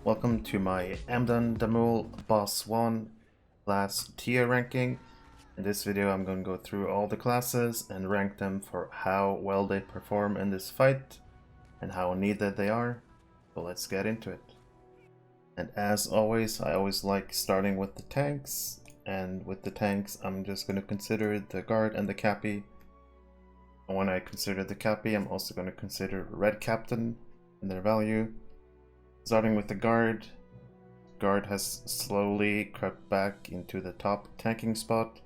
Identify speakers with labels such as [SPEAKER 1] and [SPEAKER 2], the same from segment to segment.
[SPEAKER 1] Welcome to my Amdan Dammul Boss 1 class tier ranking. In this video I'm going to go through all the classes and rank them for how well they perform in this fight and how needed they are. So let's get into it. And as always, I always like starting with the tanks, and with the tanks I'm just going to consider the guard and the cappy. And when I consider the cappy, I'm also going to consider red captain and their value. Starting with the guard, guard has slowly crept back into the top tanking spot.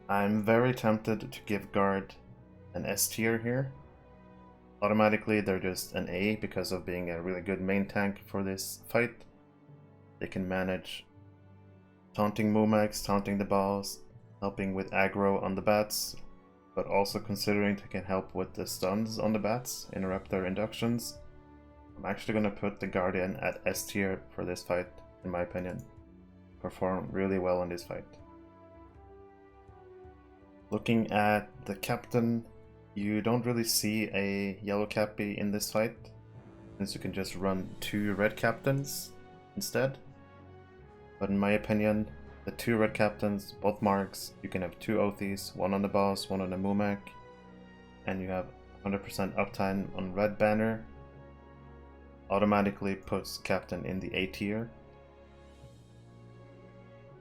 [SPEAKER 1] I'm very tempted to give guard an S tier here. Automatically they're just an A because of being a really good main tank for this fight. They can manage taunting Mumax, taunting the boss, helping with aggro on the bats, but also considering they can help with the stuns on the bats, interrupt their inductions. I'm actually going to put the Guardian at S tier for this fight, in my opinion. Perform really well in this fight. Looking at the captain, you don't really see a yellow cappy in this fight, since you can just run 2 red captains instead. But in my opinion, the 2 red captains, both marks, you can have 2 Othis, one on the boss, one on the Mumac, and you have 100% uptime on red banner. Automatically puts captain in the A tier.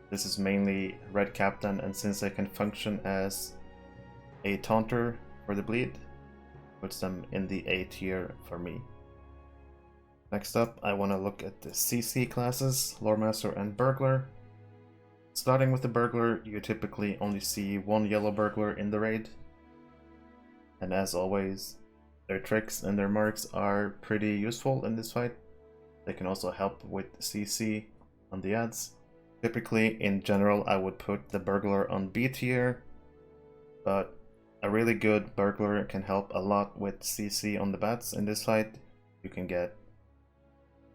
[SPEAKER 1] This is mainly red captain, and since they can function as a taunter for the bleed, puts them in the A tier for me. Next up, I want to look at the CC classes, Loremaster and Burglar. Starting with the Burglar, you typically only see 1 yellow Burglar in the raid, and as always, their tricks and their marks are pretty useful in this fight. They can also help with CC on the ads. Typically, in general, I would put the Burglar on B tier, but a really good Burglar can help a lot with CC on the bats in this fight. You can get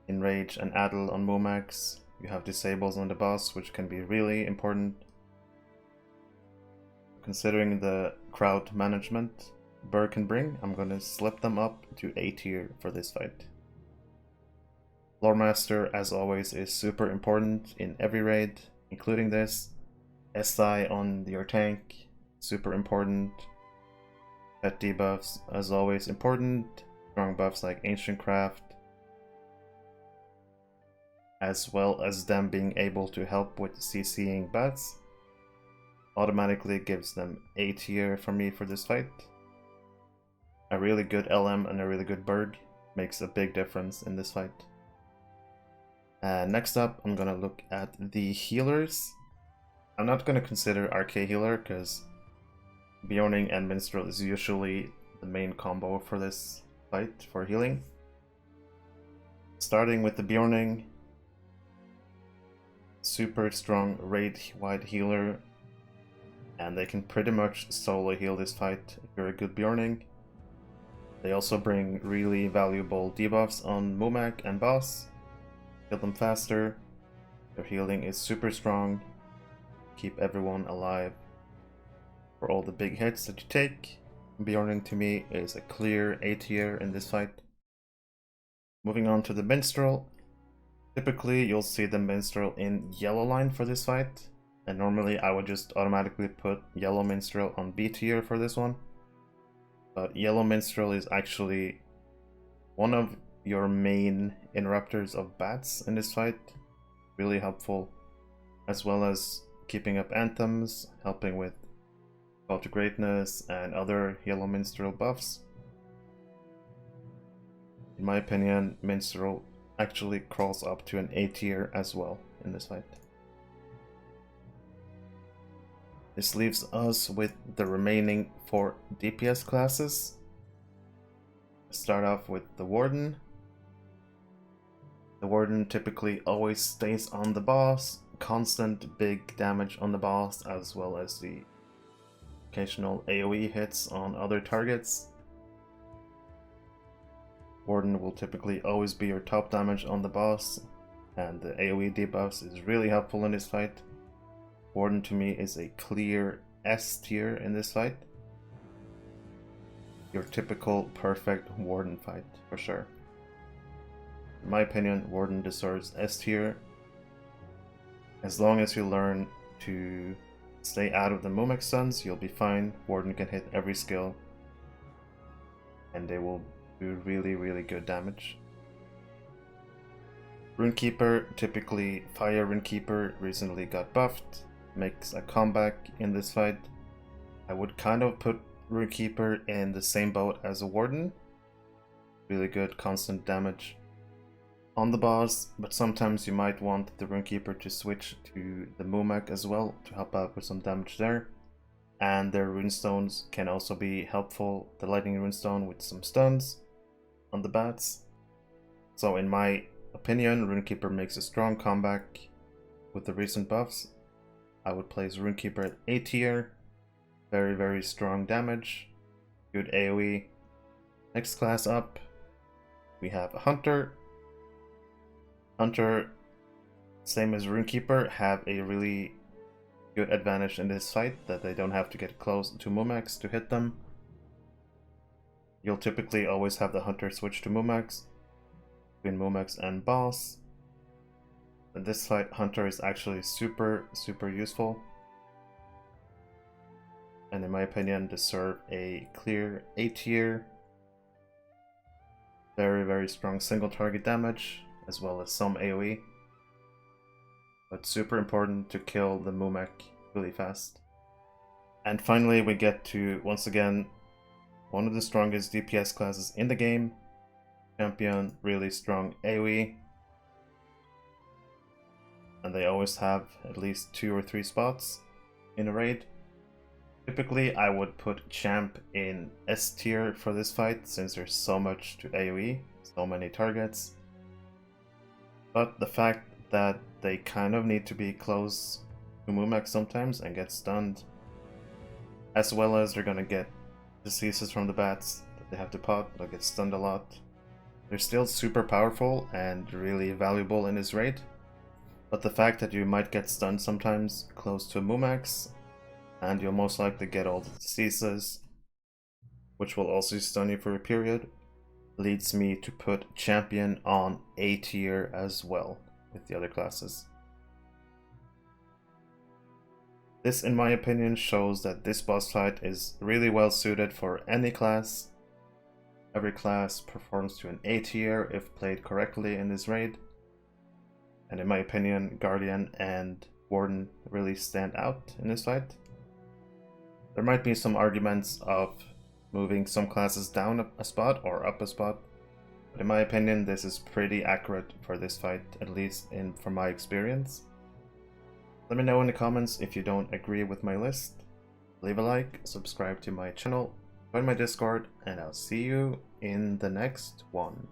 [SPEAKER 1] Enrage and Addle on Mumax. You have Disables on the boss, which can be really important. Considering the crowd management Burr can bring, I'm gonna slip them up to A tier for this fight. Loremaster, as always, is super important in every raid, including this. SI on your tank, super important. Pet debuffs, as always, important. Strong buffs like Ancient Craft, as well as them being able to help with CCing bats, automatically gives them A tier for me for this fight. A really good LM and a really good Berg makes a big difference in this fight. Next up, I'm gonna look at the healers. I'm not gonna consider RK healer because Bjorning and Minstrel is usually the main combo for this fight for healing. Starting with the Bjorning, super strong raid-wide healer, and they can pretty much solo heal this fight if you're a good Bjorning. They also bring really valuable debuffs on Mumac and boss, kill them faster, their healing is super strong, keep everyone alive for all the big hits that you take. Bjorning to me is a clear A tier in this fight. Moving on to the Minstrel. Typically you'll see the Minstrel in yellow line for this fight, and normally I would just automatically put yellow Minstrel on B tier for this one. But yellow Minstrel is actually one of your main interrupters of bats in this fight. Really helpful, as well as keeping up anthems, helping with Call to Greatness and other yellow Minstrel buffs. In my opinion, Minstrel actually crawls up to an A tier as well in this fight. This leaves us with the remaining 4 DPS classes. Start off with the Warden. The Warden typically always stays on the boss, constant big damage on the boss, as well as the occasional AoE hits on other targets. Warden will typically always be your top damage on the boss, and the AoE debuffs is really helpful in this fight. Warden to me is a clear S tier in this fight. Your typical perfect Warden fight, for sure. in my opinion, Warden deserves S tier. As long as you learn to stay out of the Mumek stuns, you'll be fine. Warden can hit every skill, and they will do really, really good damage. Runekeeper, typically Fire Runekeeper, recently got buffed, makes a comeback in this fight. I would kind of put Runekeeper in the same boat as a Warden. Really good constant damage on the boss, but sometimes you might want the Runekeeper to switch to the Mumek as well to help out with some damage there. And their runestones can also be helpful, the lightning runestone with some stuns on the bats. So in my opinion, Runekeeper makes a strong comeback with the recent buffs. I would place Runekeeper at A tier. Very, very strong damage, good AoE. Next class up, we have a Hunter. Hunter, same as Runekeeper, have a really good advantage in this fight that they don't have to get close to Mumeks to hit them. You'll typically always have the Hunter switch to Mumeks, between Mumeks and boss. In this fight, Hunter is actually super useful, and in my opinion deserve a clear A tier. Very strong single target damage, as well as some AoE. But super important to kill the Mumek really fast. And finally we get to, once again, one of the strongest DPS classes in the game. Champion, really strong AoE. And they always have at least 2 or 3 spots in a raid. Typically I would put Champ in S tier for this fight, since there's so much to AoE, so many targets. But the fact that they kind of need to be close to Mumek sometimes and get stunned, as well as they're gonna get diseases from the bats that they have to pot, they'll get stunned a lot. They're still super powerful and really valuable in this raid, but the fact that you might get stunned sometimes close to Mumeks, and you'll most likely get all the diseases, which will also stun you for a period, leads me to put Champion on A tier as well with the other classes. This, in my opinion, shows that this boss fight is really well suited for any class. Every class performs to an A tier if played correctly in this raid. And in my opinion, Guardian and Warden really stand out in this fight. There might be some arguments of moving some classes down a spot or up a spot, but in my opinion this is pretty accurate for this fight, at least from my experience. Let me know in the comments if you don't agree with my list. Leave a like, subscribe to my channel, join my Discord, and I'll see you in the next one.